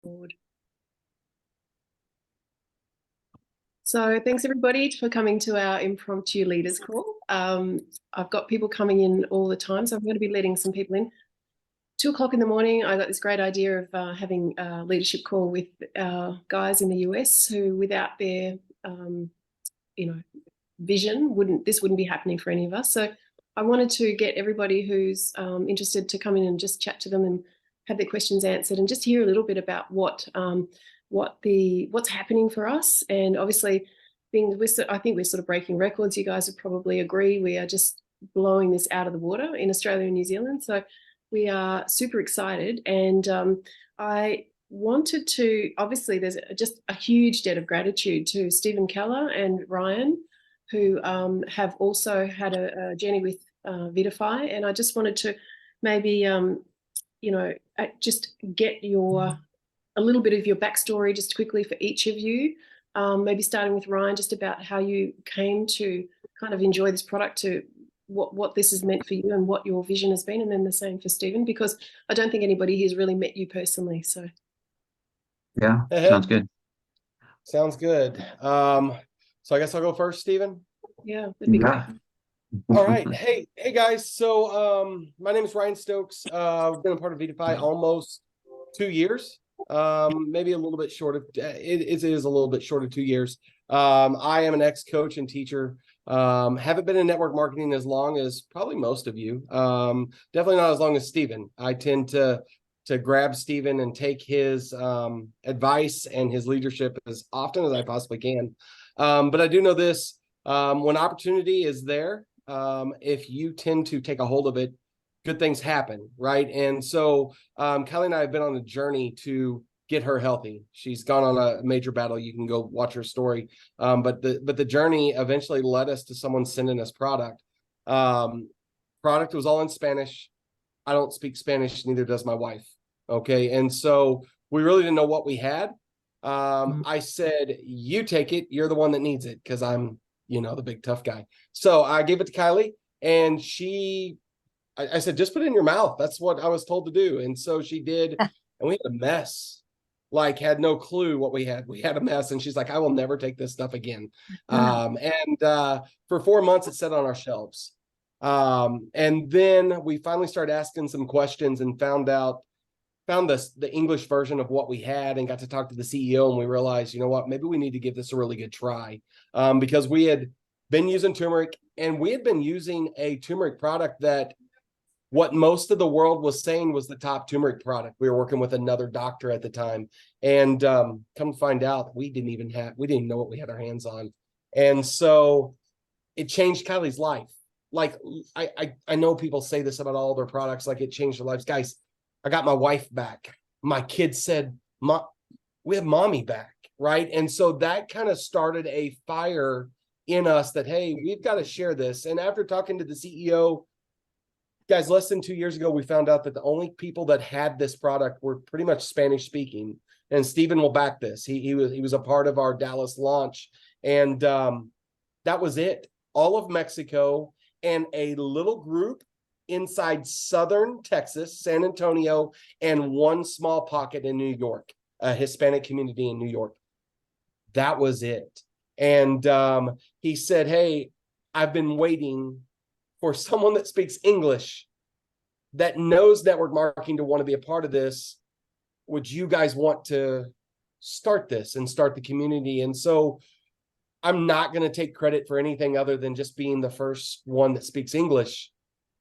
record. So thanks everybody for coming to our impromptu leaders call. I've got people coming in all the time, so I'm going to be letting some people in. 2 o'clock in the morning, I got this great idea of having a leadership call with our guys in the US who, without their, vision, this wouldn't be happening for any of us. So I wanted to get everybody who's interested to come in and just chat to them and have their questions answered, and just hear a little bit about what's happening for us. And obviously, I think we're sort of breaking records. You guys would probably agree. We are just blowing this out of the water in Australia and New Zealand. So we are super excited. And I wanted to, obviously, there's just a huge debt of gratitude to Stephen Keller and Ryan, who have also had a journey with Vidafy. And I just wanted to maybe, just get a little bit of your backstory just quickly for each of you. Maybe starting with Ryan, just about how you came to kind of enjoy this product, to what this has meant for you and what your vision has been, and then the same for Stephen, because I don't think anybody here has really met you personally. So yeah, sounds good. Sounds good. So I guess I'll go first, Stephen. Yeah, that'd be great. All right. Hey guys. So my name is Ryan Stokes. I've been a part of Vidafy almost 2 years. Maybe a little bit short of it is a little bit short of 2 years. I am an ex-coach and teacher. Haven't been in network marketing as long as probably most of you. Definitely not as long as Stephen. I tend to grab Stephen and take his advice and his leadership as often as I possibly can. But I do know this, when opportunity is there, if you tend to take a hold of it, good things happen, right? And so Kylie and I have been on a journey to get her healthy. She's gone on a major battle. You can go watch her story. But the journey eventually led us to someone sending us product. Product was all in Spanish. I don't speak Spanish, neither does my wife. Okay. And so we really didn't know what we had. I said, you take it. You're the one that needs it, because I'm, the big tough guy. So I gave it to Kylie, and I said, just put it in your mouth. That's what I was told to do. And so she did. And we had a mess, had no clue what we had. We had a mess. And she's like, I will never take this stuff again. For 4 months, it sat on our shelves. And then we finally started asking some questions and found the English version of what we had, and got to talk to the CEO, and we realized, you know what, maybe we need to give this a really good try, because we had been using turmeric, and we had been using a turmeric product that what most of the world was saying was the top turmeric product. We were working with another doctor at the time, and come to find out, we didn't even know what we had our hands on. And so it changed Kylie's life. I know people say this about all their products, like it changed their lives. Guys, I got my wife back. My kids said, we have mommy back, right? And so that kind of started a fire in us that, hey, we've got to share this. And after talking to the CEO, guys, less than 2 years ago, we found out that the only people that had this product were pretty much Spanish speaking. And Stephen will back this. He was a part of our Dallas launch. And that was it. All of Mexico and a little group inside southern Texas, San Antonio, and one small pocket in New York, a Hispanic community in New York. That was it. And he said, hey, I've been waiting for someone that speaks English, that knows network marketing, to want to be a part of this. Would you guys want to start this and start the community? And so I'm not going to take credit for anything other than just being the first one that speaks English,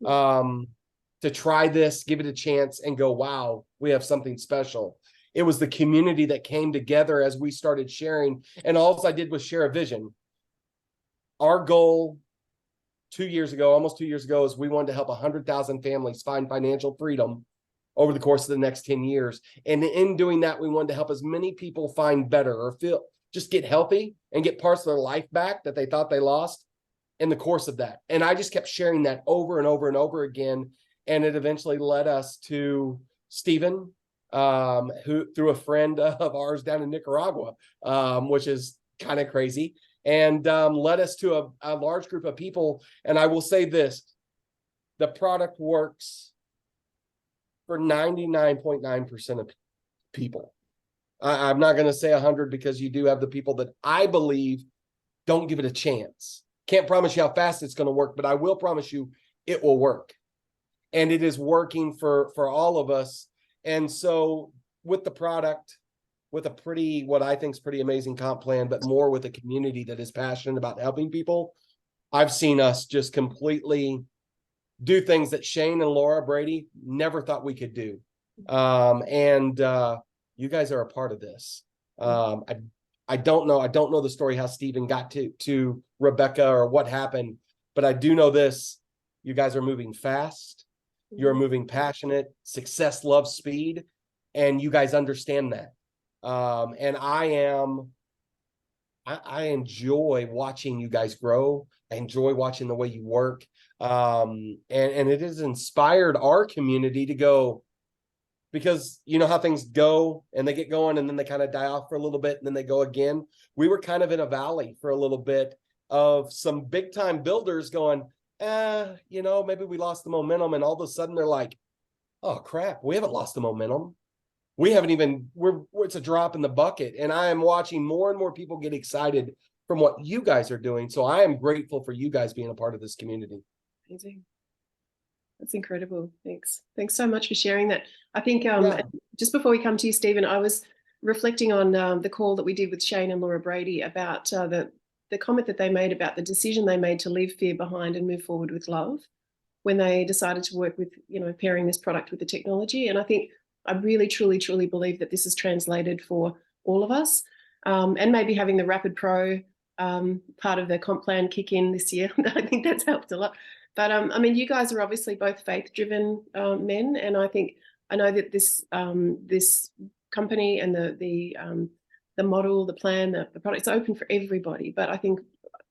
to try this, give it a chance, and go, wow, we have something special. It was the community that came together as we started sharing, and all I did was share a vision. Our goal 2 years ago, almost 2 years ago, is we wanted to help 100,000 families find financial freedom over the course of the next 10 years. And in doing that, we wanted to help as many people find better, or just get healthy and get parts of their life back that they thought they lost in the course of that. And I just kept sharing that over and over and over again. And it eventually led us to Stephen, who, through a friend of ours down in Nicaragua, which is kind of crazy, and led us to a large group of people. And I will say this, the product works for 99.9% of people. I'm not going to say 100 because you do have the people that I believe don't give it a chance. Can't promise you how fast it's going to work, but I will promise you it will work. And it is working for all of us. And so with the product, with a pretty, what I think is pretty amazing comp plan, but more with a community that is passionate about helping people, I've seen us just completely do things that Shane and Laura Brady never thought we could do. You guys are a part of this. I don't know the story how Stephen got to Rebecca or what happened, but I do know this. You guys are moving fast. You're moving passionate. Success loves speed, and you guys understand that. And I enjoy watching you guys grow. I enjoy watching the way you work. And it has inspired our community to go, because you know how things go and they get going and then they kind of die off for a little bit and then they go again. We were kind of in a valley for a little bit of some big time builders going, maybe we lost the momentum. And all of a sudden they're like, oh crap, we haven't lost the momentum. We haven't even, it's a drop in the bucket. And I am watching more and more people get excited from what you guys are doing. So I am grateful for you guys being a part of this community. Amazing. That's incredible. Thanks so much for sharing that. I think just before we come to you, Stephen, I was reflecting on the call that we did with Shane and Laura Brady about the comment that they made about the decision they made to leave fear behind and move forward with love when they decided to work with, pairing this product with the technology. And I think I really, truly, truly believe that this is translated for all of us, and maybe having the Rapid Pro part of the comp plan kick in this year. I think that's helped a lot. But you guys are obviously both faith-driven men, and I know that this company and the model, the plan, the product's open for everybody. But I think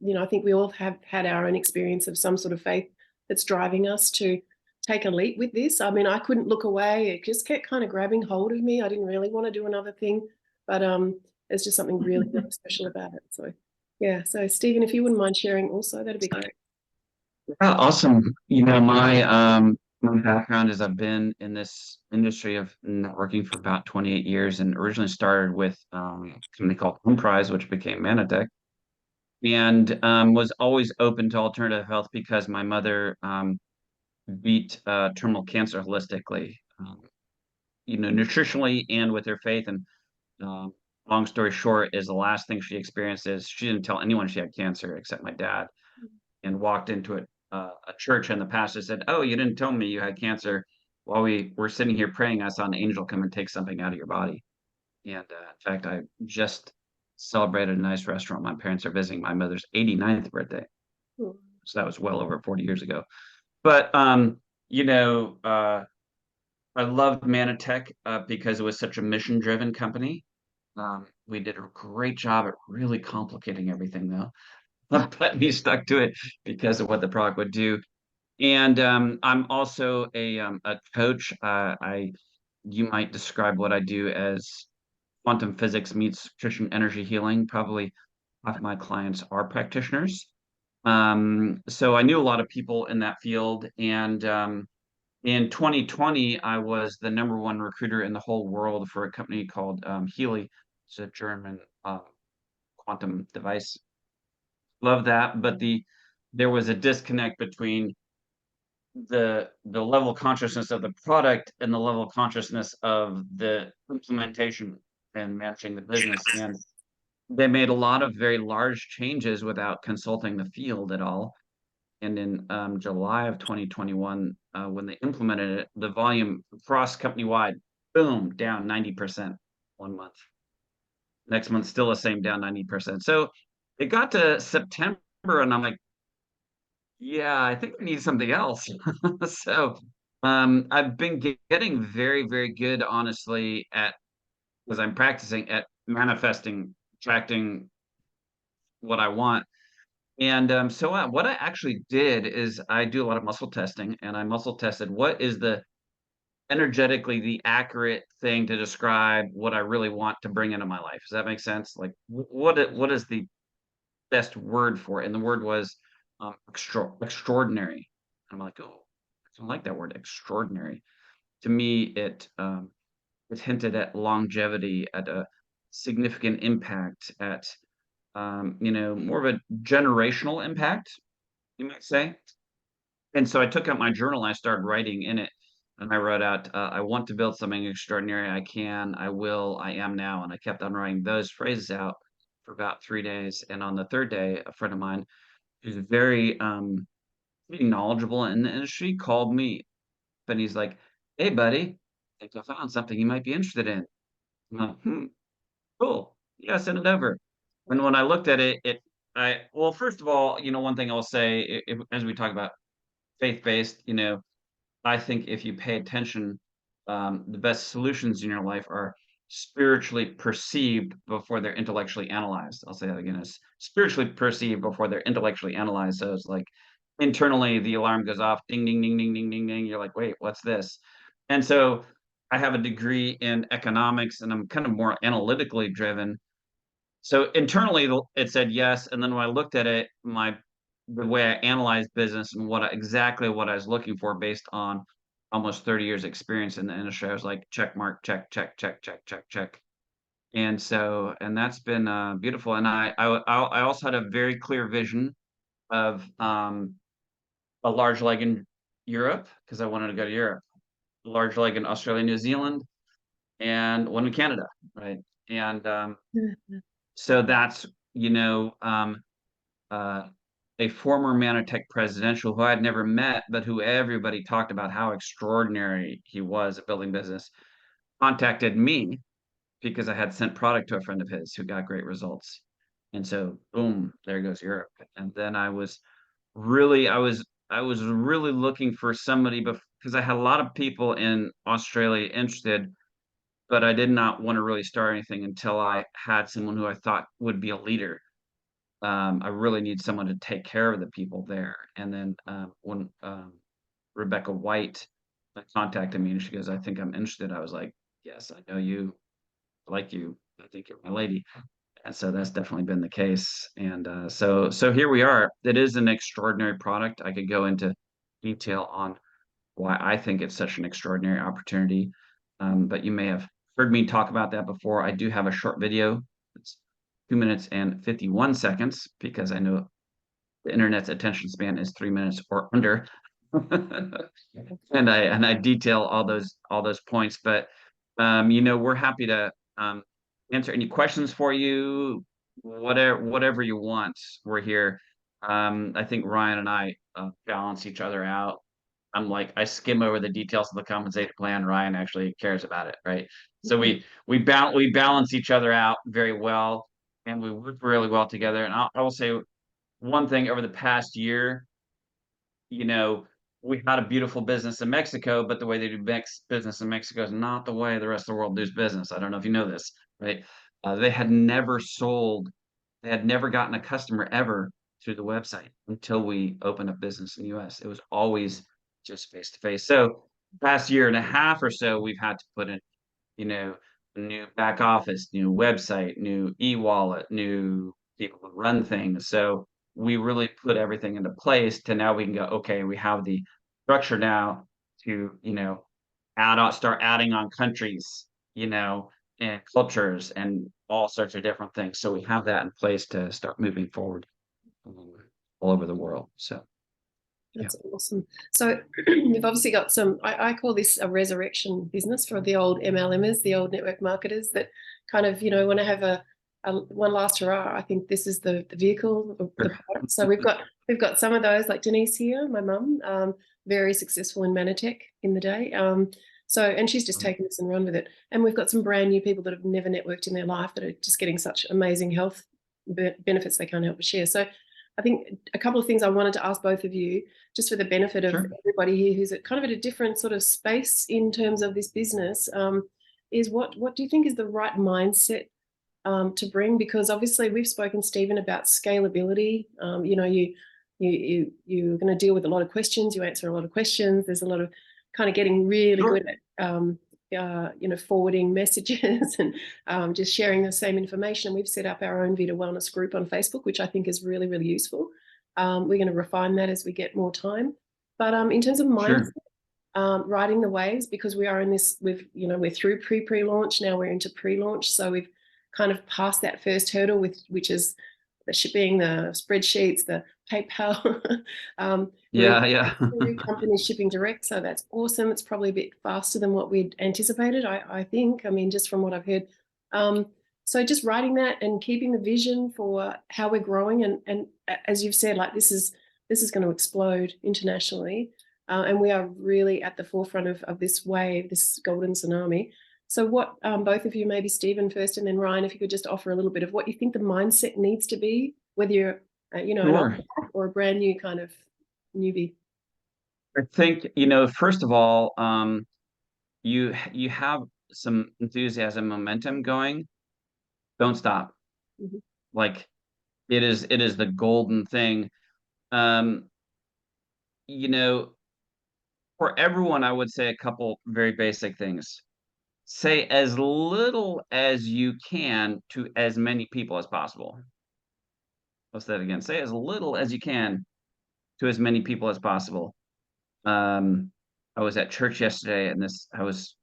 we all have had our own experience of some sort of faith that's driving us to take a leap with this. I couldn't look away. It just kept kind of grabbing hold of me. I didn't really want to do another thing, but there's just something really, really special about it. So yeah. So Stephen, if you wouldn't mind sharing also, that'd be great. Yeah, awesome. My background is I've been in this industry of networking for about 28 years, and originally started with something called Comprise, which became Manatech, and was always open to alternative health because my mother beat terminal cancer holistically, nutritionally and with her faith. And long story short is the last thing she experienced is she didn't tell anyone she had cancer except my dad, and walked into a church, and the pastor said, "Oh, you didn't tell me you had cancer. While we were sitting here praying, I saw an angel come and take something out of your body." And in fact, I just celebrated a nice restaurant. My parents are visiting my mother's 89th birthday. So that was well over 40 years ago. But, I loved Manatech because it was such a mission-driven company. We did a great job at really complicating everything, though. But we stuck to it because of what the product would do. And I'm also a coach. You might describe what I do as quantum physics meets Christian energy healing. Probably half of my clients are practitioners. So I knew a lot of people in that field. And in 2020, I was the #1 recruiter in the whole world for a company called Healy. It's a German quantum device. Love that. But there was a disconnect between the level of consciousness of the product and the level of consciousness of the implementation and managing the business. And they made a lot of very large changes without consulting the field at all. And in July of 2021, when they implemented it, the volume across company-wide, boom, down 90% 1 month. Next month, still the same, down 90%. So it got to September, and I'm like, yeah, I think we need something else. So I've been getting very, very good, honestly, because I'm practicing at manifesting, attracting what I want. And so what I actually did is I do a lot of muscle testing, and I muscle tested what is energetically the accurate thing to describe what I really want to bring into my life. Does that make sense? Like what is the best word for it? And the word was extraordinary. I'm like, oh, I don't like that word, extraordinary. To me, it it's hinted at longevity, at a significant impact, at more of a generational impact, you might say. And so I took out my journal and I started writing in it. And I wrote out, I want to build something extraordinary. I can, I will, I am now. And I kept on writing those phrases out for about 3 days. And on the third day, a friend of mine who's very pretty knowledgeable in the industry called me. And he's like, hey, buddy, I think I found something you might be interested in. I'm like, cool. Yeah, send it over. And when I looked at it, well, first of all, one thing I'll say, as we talk about faith-based, I think if you pay attention, the best solutions in your life are spiritually perceived before they're intellectually analyzed. I'll say that again. It's spiritually perceived before they're intellectually analyzed. So it's like internally the alarm goes off, ding, ding, ding, ding, ding, ding, ding. You're like, wait, what's this? And so I have a degree in economics and I'm kind of more analytically driven. So internally it said yes. And then when I looked at it, the way I analyzed business and exactly what I was looking for based on almost 30 years experience in the industry, I was like, check mark, check, check, check, check, check, check. And that's been beautiful. And I also had a very clear vision of a large leg in Europe because I wanted to go to Europe, a large leg in Australia, New Zealand, and one in Canada, right? And so that's, uh, a former Manitech presidential who I'd never met, but who everybody talked about how extraordinary he was at building business, contacted me because I had sent product to a friend of his who got great results. And so, boom, there goes Europe. And then I was really looking for somebody because I had a lot of people in Australia interested, but I did not want to really start anything until I had someone who I thought would be a leader. I really need someone to take care of the people there. And then when Rebecca White contacted me and she goes, I think I'm interested. I was like, yes, I know you, I like you. I think you're my lady. And so that's definitely been the case. And so here we are. It is an extraordinary product. I could go into detail on why I think it's such an extraordinary opportunity. But you may have heard me talk about that before. I do have a short video. It's 2 minutes and 51 seconds because I know the internet's attention span is 3 minutes or under. And I detail all those points, but we're happy to answer any questions for you, whatever you want. We're here. I think Ryan and I balance each other out. I'm like, I skim over the details of the compensation plan. Ryan actually cares about it, right? So we balance each other out very well, and we work really well together. And I will say one thing over the past year, you know, we had a beautiful business in Mexico, but the way they do business in Mexico is not the way the rest of the world does business. I don't know if you know this, right? They had never gotten a customer ever through the website until we opened up business in the US. It was always just face to face. So past year and a half or so, we've had to put in, a new back office, new website, new e-wallet, new people to run things. So we really put everything into place to now we can go, okay, we have the structure now to, start adding on countries, and cultures and all sorts of different things. So we have that in place to start moving forward all over the world. So that's awesome. So you've obviously got some, I call this a resurrection business for the old MLMers, the old network marketers that kind of, want to have a one last hurrah. I think this is the vehicle, the product. So we've got some of those, like Denise here, my mum, very successful in Manitech in the day. And she's just taken this and run with it. And we've got some brand new people that have never networked in their life that are just getting such amazing health benefits they can't help but share. So I think a couple of things I wanted to ask both of you, just for the benefit of everybody here who's kind of at a different sort of space in terms of this business, is what do you think is the right mindset to bring? Because obviously we've spoken, Stephen, about scalability. You're going to deal with a lot of questions. You answer a lot of questions. There's a lot of kind of getting really good at forwarding messages and just sharing the same information. We've set up our own Vita Wellness group on Facebook, which I think is really, really useful. We're going to refine that as we get more time. But in terms of mindset, riding the waves, because we are in this, we're through pre-launch, now we're into pre-launch. So we've kind of passed that first hurdle, which is the shipping, the spreadsheets, the PayPal. Yeah. Companies shipping direct, so that's awesome. It's probably a bit faster than what we'd anticipated, I think. I mean, just from what I've heard. So just writing that and keeping the vision for how we're growing, and as you've said, like this is going to explode internationally, and we are really at the forefront of this wave, this golden tsunami. So what, both of you, maybe Stephen first and then Ryan, if you could just offer a little bit of what you think the mindset needs to be, whether you're Sure. an or a brand new kind of newbie. I think, first of all, you have some enthusiasm, momentum going. Don't stop. Mhm. Like it is the golden thing. Um, for everyone, I would say a couple very basic things. Say as little as you can to as many people as possible. Let's say that again. Say as little as you can to as many people as possible. I was at church yesterday, and I've just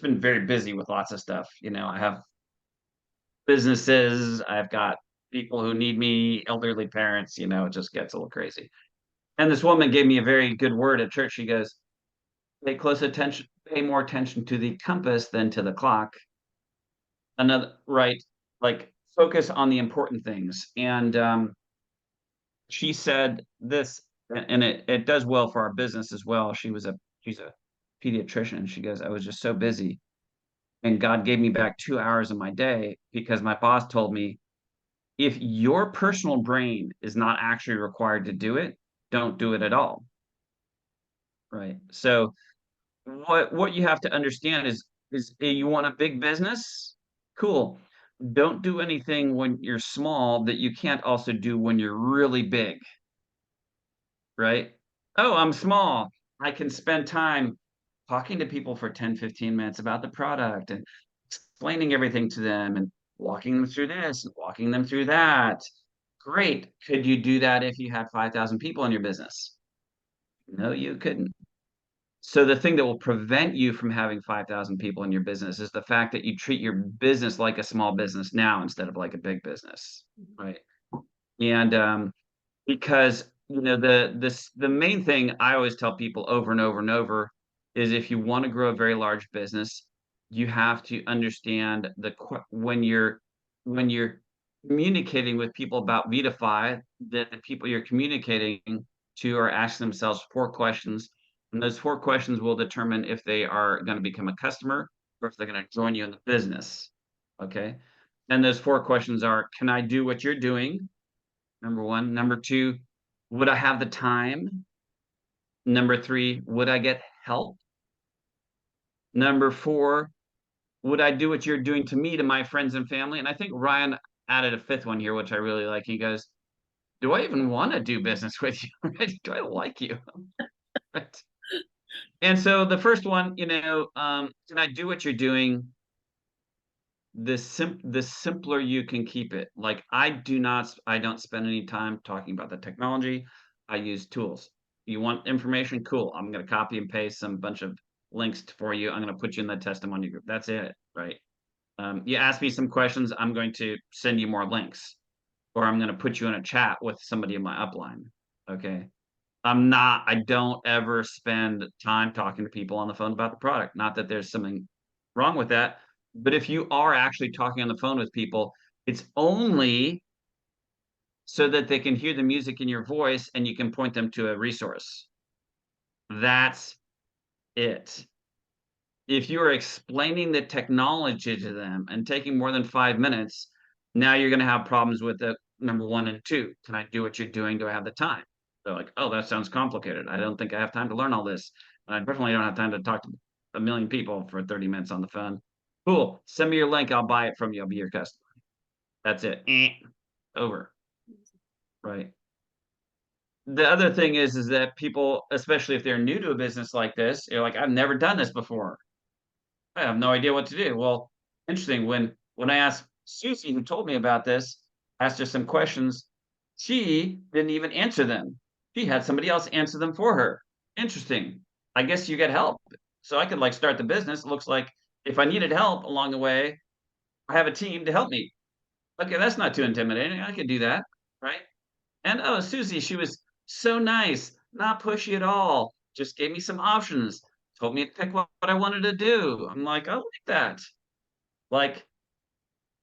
been very busy with lots of stuff. I have businesses, I've got people who need me, elderly parents, it just gets a little crazy. And this woman gave me a very good word at church. She goes, pay more attention to the compass than to the clock. Right, like focus on the important things. And she said this, and it does well for our business as well. She's a pediatrician. She goes, I was just so busy, and God gave me back 2 hours of my day because my boss told me, if your personal brain is not actually required to do it, don't do it at all. Right. So what you have to understand is you want a big business? Cool. Don't do anything when you're small that you can't also do when you're really big. Right? Oh, I'm small. I can spend time talking to people for 10, 15 minutes about the product and explaining everything to them and walking them through this and walking them through that. Great. Could you do that if you had 5,000 people in your business? No, you couldn't. So the thing that will prevent you from having 5,000 people in your business is the fact that you treat your business like a small business now instead of like a big business, right? And because the main thing I always tell people over and over and over is, if you want to grow a very large business, you have to understand when you're communicating with people about Vidafy, that the people you're communicating to are asking themselves 4 questions, and those 4 questions will determine if they are going to become a customer or if they're going to join you in the business. Okay, and those 4 questions are: can I do what you're doing? Number one. Number two, would I have the time? Number three, would I get help? Number four, would I do what you're doing to me, to my friends and family? And I think Ryan added a fifth one here, which I really like. He goes, do I even want to do business with you? Do I like you? Right. And so the first one, can I do what you're doing? The simpler you can keep it. Like I don't spend any time talking about the technology. I use tools. You want information? Cool. I'm going to copy and paste some bunch of links for you. I'm going to put you in the testimony group. That's it, right? You ask me some questions, I'm going to send you more links, or I'm going to put you in a chat with somebody in my upline. Okay. I don't ever spend time talking to people on the phone about the product. Not that there's something wrong with that, but if you are actually talking on the phone with people, it's only so that they can hear the music in your voice and you can point them to a resource. That's it. If you are explaining the technology to them and taking more than 5 minutes, now you're going to have problems with the number one and two. Can I do what you're doing? Do I have the time? They're like, oh, that sounds complicated. I don't think I have time to learn all this. And I definitely don't have time to talk to a million people for 30 minutes on the phone. Cool. Send me your link. I'll buy it from you. I'll be your customer. That's it. Over. Right. The other thing is that people, especially if they're new to a business like this, you're like, I've never done this before. I have no idea what to do. Well, interesting. When I asked Susie, who told me about this, asked her some questions, she didn't even answer them. She had somebody else answer them for her. Interesting. I guess you get help. So I could like start the business. It looks like if I needed help along the way, I have a team to help me. Okay, that's not too intimidating. I could do that, right? And oh, Susie, she was so nice, not pushy at all. Just gave me some options, told me to pick what I wanted to do. I'm like, I like that. Like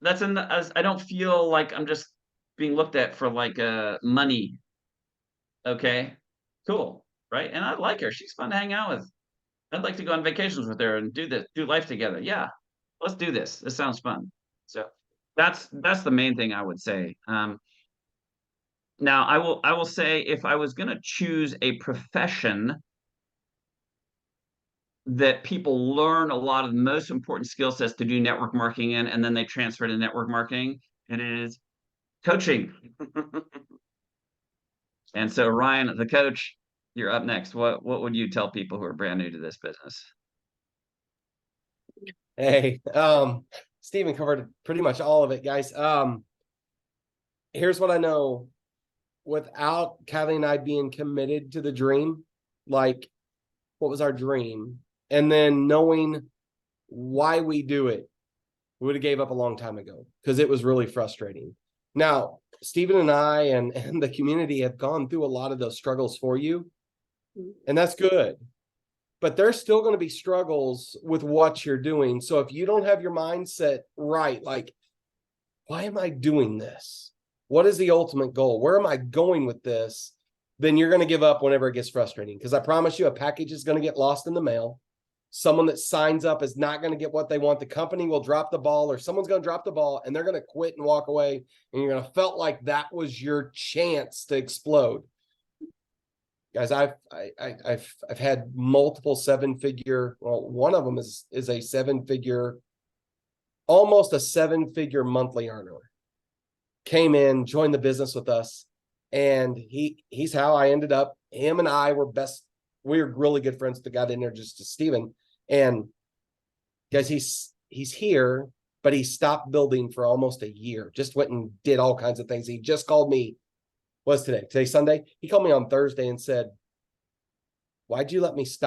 that's I don't feel like I'm just being looked at for like money. Okay, cool, right? And I like her. She's fun to hang out with. I'd like to go on vacations with her and do life together. Yeah, let's do this. This sounds fun. So that's the main thing I would say. Now I will say if I was going to choose a profession that people learn a lot of the most important skill sets to do network marketing in, and then they transfer to network marketing, it is coaching. And so Ryan, the coach, you're up next. What would you tell people who are brand new to this business? Hey, Stephen covered pretty much all of it, guys. Here's what I know. Without Kylie and I being committed to the dream, like what was our dream, and then knowing why we do it, we would have gave up a long time ago because it was really frustrating. Now, Stephen and I and the community have gone through a lot of those struggles for you, and that's good. But there's still going to be struggles with what you're doing. So if you don't have your mindset right, like, why am I doing this? What is the ultimate goal? Where am I going with this? Then you're going to give up whenever it gets frustrating. Because I promise you, a package is going to get lost in the mail. Someone that signs up is not going to get what they want. The company will drop the ball, or someone's going to drop the ball and they're going to quit and walk away. And you're going to felt like that was your chance to explode. Guys, I've had multiple seven-figure. Well, one of them is a seven-figure, almost a seven-figure monthly earner. Came in, joined the business with us, and he's how I ended up. Him and I were best. We were really good friends that got introduced to Stephen. And guys, he's here, but he stopped building for almost a year. Just went and did all kinds of things. He just called me. What's today? Today's Sunday. He called me on Thursday and said, "Why'd you let me stop